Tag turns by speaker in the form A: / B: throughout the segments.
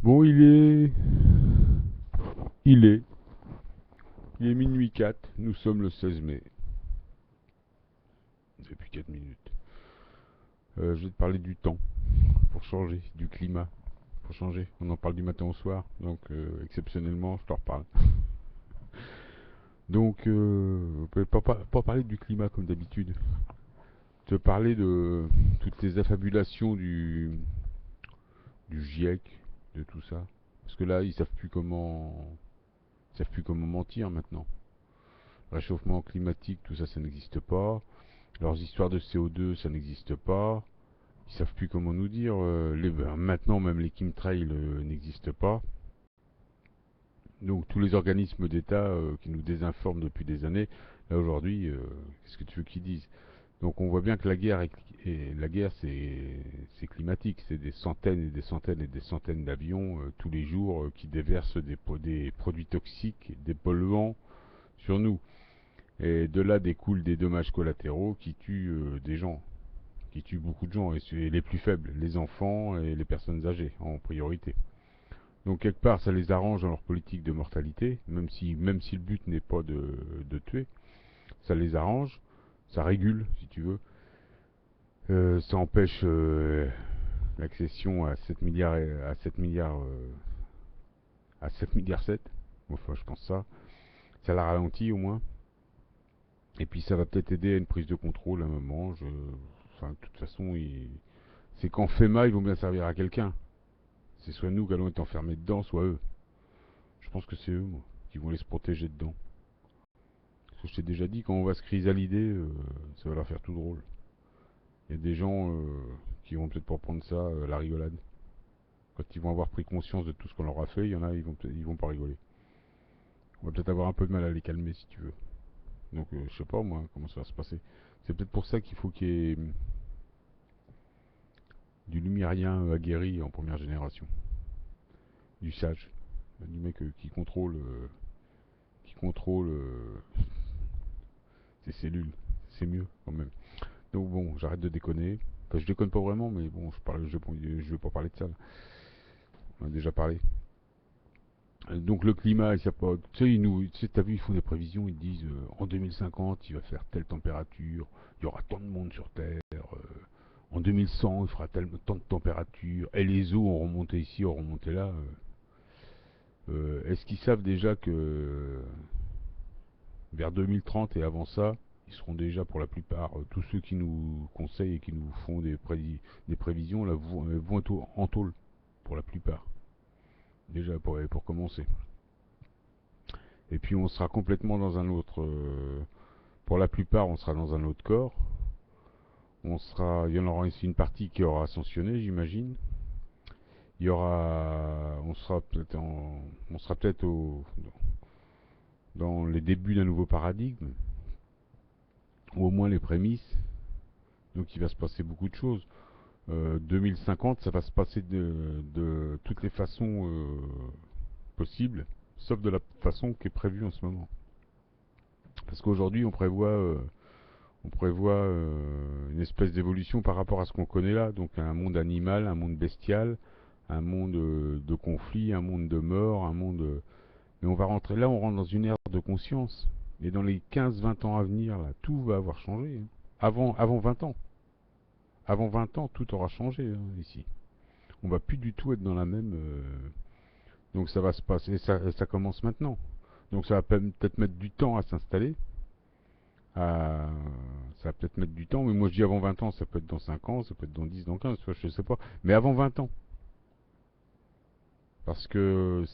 A: Bon, il est, il est minuit 4. Nous sommes le 16 mai, depuis 4 minutes. Je vais te parler du temps, pour changer, du climat, pour changer. On en parle du matin au soir, donc exceptionnellement, je t'en reparle. Donc, on peut pas parler du climat comme d'habitude. Te parler de toutes les affabulations du GIEC, de tout ça. Parce que là, ils savent plus comment mentir maintenant. Réchauffement climatique, tout ça, ça n'existe pas. Leurs histoires de CO2, ça n'existe pas. Ils savent plus comment nous dire. Maintenant, même les chemtrails n'existent pas. Donc tous les organismes d'État qui nous désinforment depuis des années, là aujourd'hui, qu'est-ce que tu veux qu'ils disent? Donc on voit bien que la guerre c'est climatique, c'est des centaines et des centaines et des centaines d'avions tous les jours qui déversent des produits toxiques, des polluants sur nous. Et de là découlent des dommages collatéraux qui tuent des gens, qui tuent beaucoup de gens, et les plus faibles, les enfants et les personnes âgées en priorité. Donc quelque part, ça les arrange dans leur politique de mortalité, même si le but n'est pas de tuer, ça les arrange, ça régule, si tu veux. Ça empêche l'accession à 7 milliards, à 7 milliards, à 7 milliards 7. Enfin, je pense ça. Ça la ralentit au moins. Et puis ça va peut-être aider à une prise de contrôle à un moment. Enfin, de toute façon, c'est qu'en FEMA, ils vont bien servir à quelqu'un. C'est soit nous qui allons être enfermés dedans, soit eux. Je pense que c'est eux, moi, qui vont aller se protéger dedans. Parce que je t'ai déjà dit, quand on va se chrysalider, ça va leur faire tout drôle. Il y a des gens qui vont peut-être pas prendre ça à la rigolade. Quand ils vont avoir pris conscience de tout ce qu'on leur a fait, il y en a, ils vont pas rigoler. On va peut-être avoir un peu de mal à les calmer si tu veux. Donc je sais pas moi comment ça va se passer. C'est peut-être pour ça qu'il faut qu'il y ait du lumérien aguerri en première génération. Du sage. Du mec qui contrôle ses cellules. C'est mieux quand même. Donc bon, j'arrête de déconner. Enfin, je déconne pas vraiment, mais bon, je vais pas parler de ça. Là. On en a déjà parlé. Donc le climat, tu sais, t'as vu, ils font des prévisions, ils disent en 2050, il va faire telle température, il y aura tant de monde sur Terre, en 2100, il fera tant de température, et les eaux ont remonté ici, ont remonté là. Est-ce qu'ils savent déjà que vers 2030 et avant ça, ils seront déjà pour la plupart, tous ceux qui nous conseillent et qui nous font des prévisions, là, vont être en tôle, pour la plupart, déjà pour commencer. Et puis on sera complètement dans un autre. Pour la plupart, on sera dans un autre corps. Il y en aura ici une partie qui aura ascensionné, j'imagine. On sera peut-être dans les débuts d'un nouveau paradigme, ou au moins les prémices. Donc il va se passer beaucoup de choses. 2050, ça va se passer de toutes les façons possibles, sauf de la façon qui est prévue en ce moment. Parce qu'aujourd'hui, on prévoit une espèce d'évolution par rapport à ce qu'on connaît là, donc un monde animal, un monde bestial, un monde de conflit, un monde de mort, un monde... Mais on va rentrer là, on rentre dans une ère de conscience. Et dans les 15-20 ans à venir, là, tout va avoir changé. Hein. Avant 20 ans. Avant 20 ans, tout aura changé hein, ici. On va plus du tout être dans la même... Donc ça va se passer, ça commence maintenant. Donc ça va peut-être mettre du temps à s'installer. à- Ça va peut-être mettre du temps, mais moi je dis avant 20 ans, ça peut être dans 5 ans, ça peut être dans 10, dans 15, je sais pas. Mais avant 20 ans. Parce que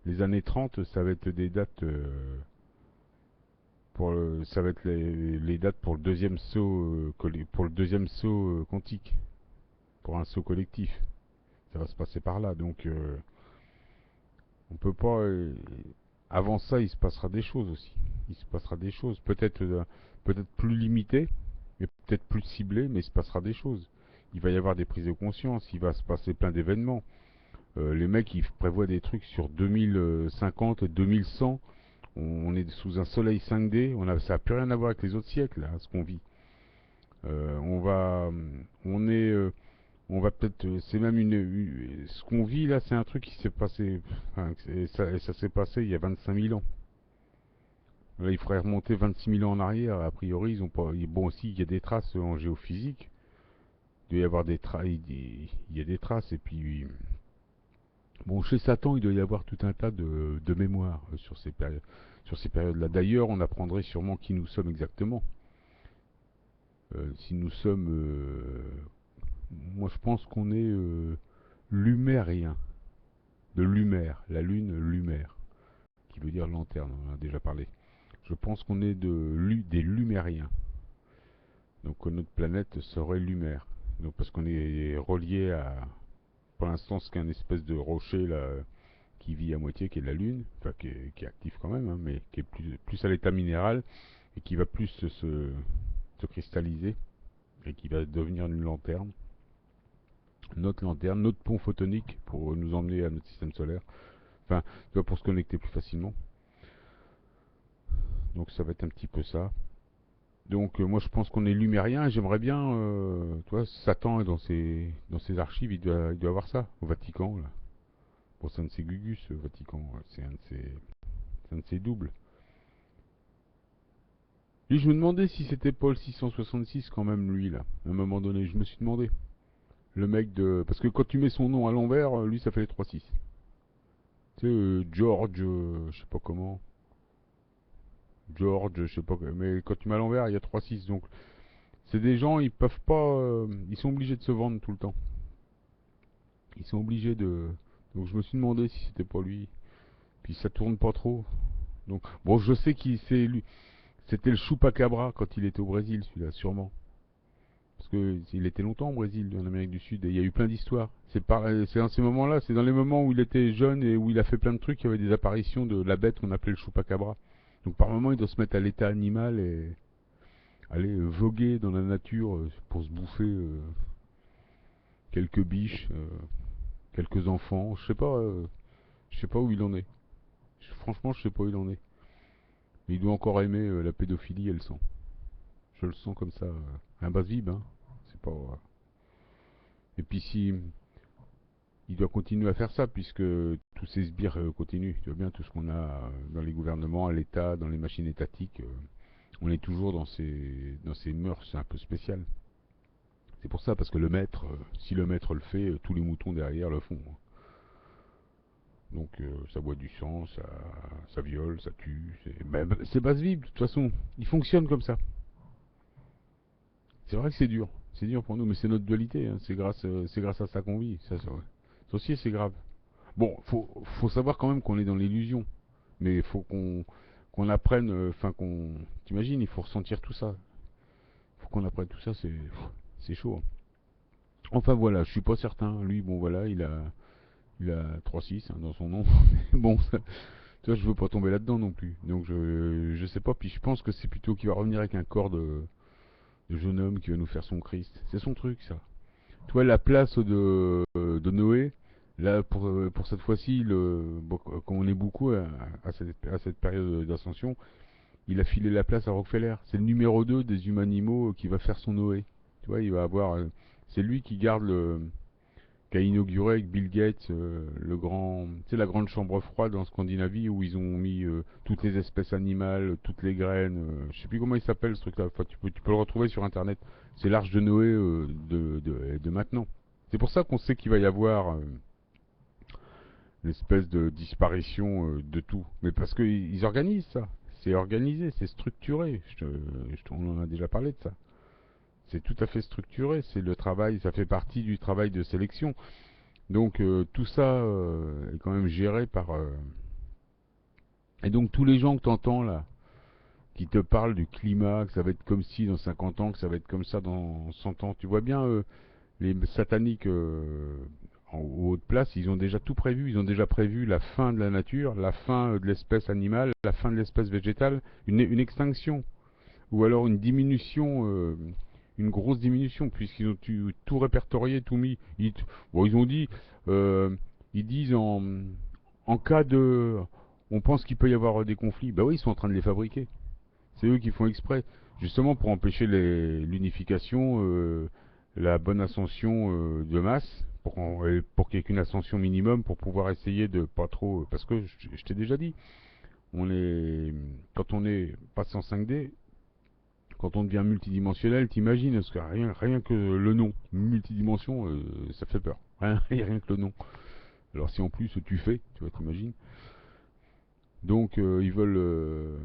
A: les années 30, ça va être des dates ça va être les dates pour le deuxième saut pour le deuxième saut quantique, pour un saut collectif. Ça va se passer par là, donc on peut pas. Avant ça, il se passera des choses aussi. Il se passera des choses, peut-être plus limitées, mais peut-être plus ciblées, mais il se passera des choses. Il va y avoir des prises de conscience, il va se passer plein d'événements. Les mecs, ils prévoient des trucs sur 2050, 2100. On est sous un soleil 5D. Ça n'a plus rien à voir avec les autres siècles, là, ce qu'on vit. On va, on est, On va peut-être, c'est même ce qu'on vit là, c'est un truc qui s'est passé, enfin, et ça s'est passé il y a 25 000 ans. Là, il faudrait remonter 26 000 ans en arrière. A priori, ils ont pas. Bon, aussi, il y a des traces en géophysique. Il doit y avoir des traces. Il y a des traces. Et puis, bon, chez Satan, il doit y avoir tout un tas de mémoires sur ces périodes-là. D'ailleurs, on apprendrait sûrement qui nous sommes exactement. Si nous sommes, moi, je pense qu'on est lumériens, de Lumaire, la lune Lumaire, qui veut dire lanterne. On en a déjà parlé. Je pense qu'on est des Lumériens. Donc notre planète serait Lumaire. Donc parce qu'on est relié à, pour l'instant, ce qu'un espèce de rocher là qui vit à moitié, qui est la Lune, enfin qui est actif quand même, hein, mais qui est plus à l'état minéral et qui va plus se cristalliser et qui va devenir une lanterne. Notre lanterne, notre pont photonique pour nous emmener à notre système solaire. Enfin, pour se connecter plus facilement. Donc ça va être un petit peu ça. Donc moi je pense qu'on est lumérien et j'aimerais bien, tu vois, Satan est dans ses archives, il doit avoir ça au Vatican. Là. Bon, c'est un de ses gugus, le Vatican, c'est un de ses doubles. Et je me demandais si c'était Paul 666 quand même lui là, à un moment donné, je me suis demandé. Le mec de... Parce que quand tu mets son nom à l'envers, lui ça fait les 3-6. Tu sais, George, je sais pas comment. George, je sais pas, mais quand tu mets à l'envers, il y a 3-6, donc c'est des gens, ils peuvent pas, ils sont obligés de se vendre tout le temps. Ils sont obligés de. Donc je me suis demandé si c'était pas lui. Puis ça tourne pas trop. Donc bon, je sais qu'il c'est lui. C'était le Chupacabra quand il était au Brésil, celui-là, sûrement. Parce que il était longtemps au Brésil, en Amérique du Sud, et il y a eu plein d'histoires. C'est dans ces moments-là, c'est dans les moments où il était jeune et où il a fait plein de trucs, il y avait des apparitions de la bête qu'on appelait le Chupacabra. Donc par moment, il doit se mettre à l'état animal et aller voguer dans la nature pour se bouffer quelques biches, quelques enfants. Je sais pas où il en est. Franchement, je sais pas où il en est. Mais il doit encore aimer la pédophilie et le sang. Je le sens comme ça, un bas vib, hein. C'est pas. Et puis si il doit continuer à faire ça, puisque tous ces sbires continuent. Tu vois bien tout ce qu'on a dans les gouvernements, à l'État, dans les machines étatiques. On est toujours dans ces mœurs un peu spéciales. C'est pour ça, parce que le maître, si le maître le fait, tous les moutons derrière le font. Donc ça boit du sang, ça viole, ça tue. C'est base vive, de toute façon. Il fonctionne comme ça. C'est vrai que c'est dur. C'est dur pour nous, mais c'est notre dualité. Hein. C'est grâce à ça qu'on vit. Ça aussi, c'est grave. Bon, faut savoir quand même qu'on est dans l'illusion. Mais il faut qu'on apprenne, enfin qu'on... T'imagines, il faut ressentir tout ça. Il faut qu'on apprenne tout ça, c'est chaud. Hein. Enfin voilà, je suis pas certain. Lui, bon voilà, il a 3-6 hein, dans son nom. Bon, ça, tu vois, je veux pas tomber là-dedans non plus. Donc je sais pas. Puis je pense que c'est plutôt qu'il va revenir avec un corps de jeune homme qui va nous faire son Christ. C'est son truc, ça. Tu vois, la place de Noé, là, pour cette fois-ci, bon, comme on est beaucoup à cette période d'ascension, il a filé la place à Rockefeller. C'est le numéro 2 des humanimaux qui va faire son Noé. Tu vois, il va avoir. C'est lui qui garde qui a inauguré avec Bill Gates la grande chambre froide en Scandinavie où ils ont mis toutes les espèces animales, toutes les graines. Je sais plus comment il s'appelle ce truc-là. Enfin, tu peux le retrouver sur Internet. C'est l'arche de Noé de maintenant. C'est pour ça qu'on sait qu'il va y avoir une espèce de disparition de tout. Mais parce qu'ils organisent ça. C'est organisé, c'est structuré. On en a déjà parlé de ça. C'est tout à fait structuré, c'est le travail, ça fait partie du travail de sélection. Donc tout ça est quand même géré par... Et donc tous les gens que tu entends là, qui te parlent du climat, que ça va être comme ci dans 50 ans, que ça va être comme ça dans 100 ans, tu vois bien, les sataniques en haute place, ils ont déjà tout prévu, ils ont déjà prévu la fin de la nature, la fin de l'espèce animale, la fin de l'espèce végétale, une extinction, ou alors une diminution... une grosse diminution puisqu'ils ont tout répertorié, tout mis. Bon, ils ont dit, ils disent en cas de, on pense qu'il peut y avoir des conflits. Bah oui, ils sont en train de les fabriquer. C'est eux qui font exprès, justement pour empêcher l'unification, la bonne ascension de masse, pour qu'il n'y ait qu'une ascension minimum pour pouvoir essayer de pas trop. Parce que je t'ai déjà dit, on est, quand on est passé en 5D, quand on devient multidimensionnel, t'imagines, parce que rien que le nom, multidimension, ça fait peur. Rien que le nom. Alors si en plus tu fais, tu vois, t'imagines. Donc ils veulent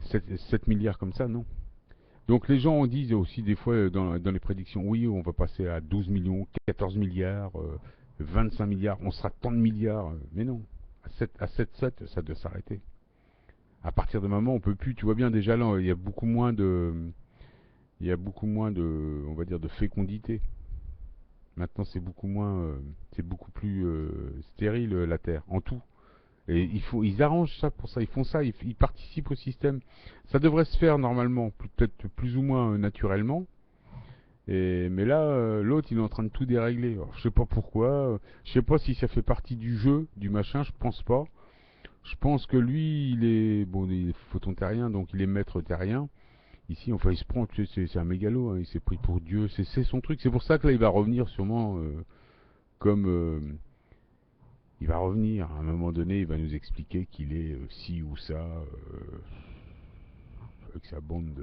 A: 7 milliards comme ça, non. Donc les gens disent aussi des fois dans les prédictions, oui, on va passer à 12 millions, 14 milliards, 25 milliards, on sera tant de milliards. Mais non, à 7, ça doit s'arrêter. À partir de moment, on peut plus. Tu vois bien déjà là, il y a beaucoup moins de, on va dire, de fécondité. Maintenant, c'est beaucoup plus stérile la Terre, en tout. Et ils arrangent ça pour ça, ils font ça, ils participent au système. Ça devrait se faire normalement, peut-être plus ou moins naturellement. Mais là, l'autre, il est en train de tout dérégler. Alors, je sais pas pourquoi, je sais pas si ça fait partie du jeu, du machin, je pense pas. Je pense que lui, il est photon-terrien, donc il est maître terrien. Ici, enfin, il se prend, tu sais, c'est un mégalo, hein, il s'est pris pour Dieu, c'est son truc. C'est pour ça que là, il va revenir sûrement comme il va revenir. À un moment donné, il va nous expliquer qu'il est ci ou ça, avec sa bande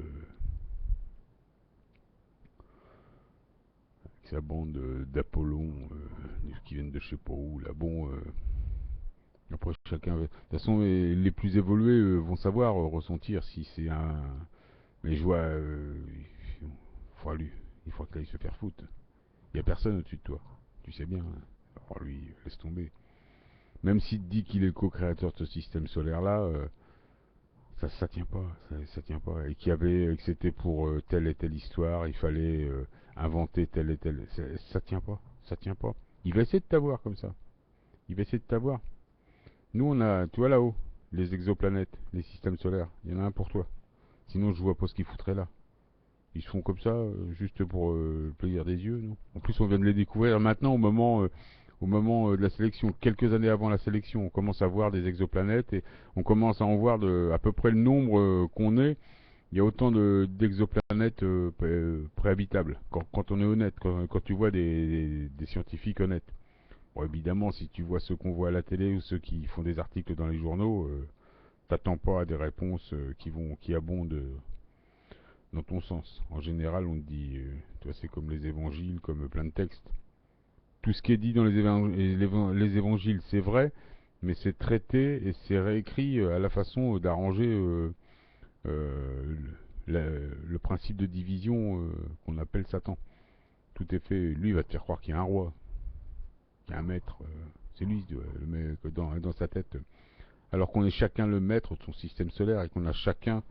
A: de, d'Apollon, qui viennent de je sais pas où. Là, bon, après chacun. De toute façon, les plus évolués vont savoir ressentir si c'est un. Mais je vois, il faudra lui, il faudra qu'il aille se faire foutre. Il y a personne au-dessus de toi. Tu sais bien, hein. Alors lui, laisse tomber. Même s'il te dit qu'il est co-créateur de ce système solaire-là, ça tient pas, ça tient pas. Et que c'était pour telle et telle histoire, il fallait inventer telle et telle. Ça tient pas, ça tient pas. Il va essayer de t'avoir comme ça. Il va essayer de t'avoir. Nous, on a, tu vois là-haut, les exoplanètes, les systèmes solaires. Il y en a un pour toi. Sinon, je vois pas ce qu'ils foutraient là. Ils se font comme ça, juste pour le plaisir des yeux, non. En plus, on vient de les découvrir maintenant au moment de la sélection. Quelques années avant la sélection, on commence à voir des exoplanètes et on commence à en voir à peu près le nombre qu'on est. Il y a autant d'exoplanètes préhabitables, quand on est honnête, quand tu vois des scientifiques honnêtes. Bon, évidemment, si tu vois ceux qu'on voit à la télé ou ceux qui font des articles dans les journaux, t'attends pas à des réponses qui abondent dans ton sens. En général, on te dit, tu vois, c'est comme les évangiles, comme plein de textes. Tout ce qui est dit dans les évangiles, c'est vrai, mais c'est traité et c'est réécrit à la façon d'arranger euh, le principe de division qu'on appelle Satan. Tout est fait. Lui, il va te faire croire qu'il y a un roi, qu'il y a un maître. C'est lui, le mec, dans sa tête. Alors qu'on est chacun le maître de son système solaire et qu'on a chacun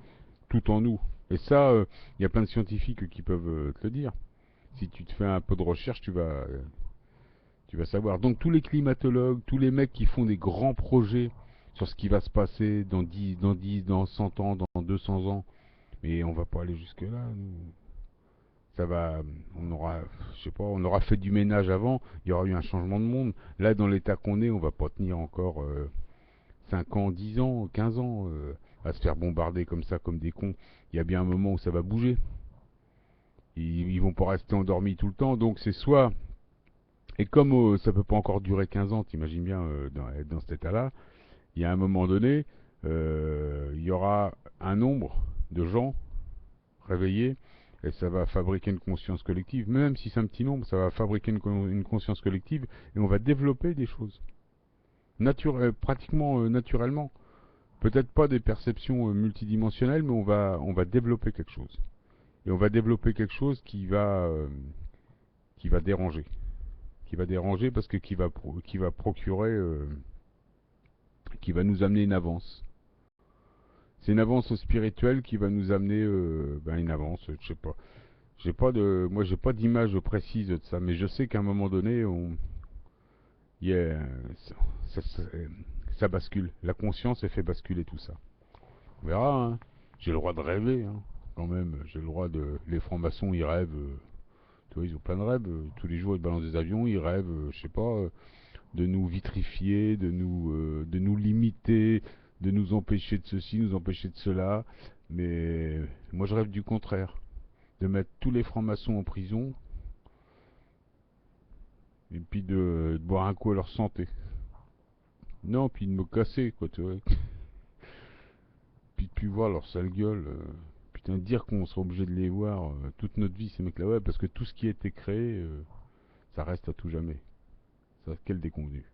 A: tout en nous. Et ça, il y a plein de scientifiques qui peuvent te le dire. Si tu te fais un peu de recherche, tu vas savoir. Donc tous les climatologues, tous les mecs qui font des grands projets sur ce qui va se passer dans 100 ans, dans 200 ans, mais on va pas aller jusque là. Ça va, on aura, je sais pas, on aura fait du ménage avant, il y aura eu un changement de monde. Là, dans l'état qu'on est, on va pas tenir encore 5 ans, 10 ans, 15 ans à se faire bombarder comme ça, comme des cons. Il y a bien un moment où ça va bouger. Ils vont pas rester endormis tout le temps, donc c'est soit. Et comme ça peut pas encore durer 15 ans, t'imagines bien dans cet état-là, il y a un moment donné, il y aura un nombre de gens réveillés et ça va fabriquer une conscience collective. Même si c'est un petit nombre, ça va fabriquer une conscience collective et on va développer des choses. Pratiquement naturellement. Peut-être pas des perceptions multidimensionnelles, mais on va développer quelque chose. Et on va développer quelque chose qui va déranger. Qui va déranger parce que qui va procurer, qui va nous amener une avance. C'est une avance spirituelle qui va nous amener une avance, je sais pas. Moi j'ai pas d'image précise de ça, mais je sais qu'à un moment donné, yeah, ça, ça- ça bascule. La conscience, elle fait basculer tout ça. On verra, hein. J'ai le droit de rêver, hein, quand même. J'ai le droit de. Les francs-maçons, ils rêvent. Tu vois, ils ont plein de rêves. Tous les jours, ils balancent des avions, ils rêvent, je sais pas, de nous vitrifier, de nous limiter, de nous empêcher de ceci, nous empêcher de cela. Mais moi, je rêve du contraire. De mettre tous les francs-maçons en prison Et puis de boire un coup à leur santé. Non, puis de me casser, quoi, tu vois. Puis de plus voir leur sale gueule. Putain, dire qu'on sera obligé de les voir toute notre vie, ces mecs-là, ouais, parce que tout ce qui a été créé, ça reste à tout jamais. Ça, quel déconvenu.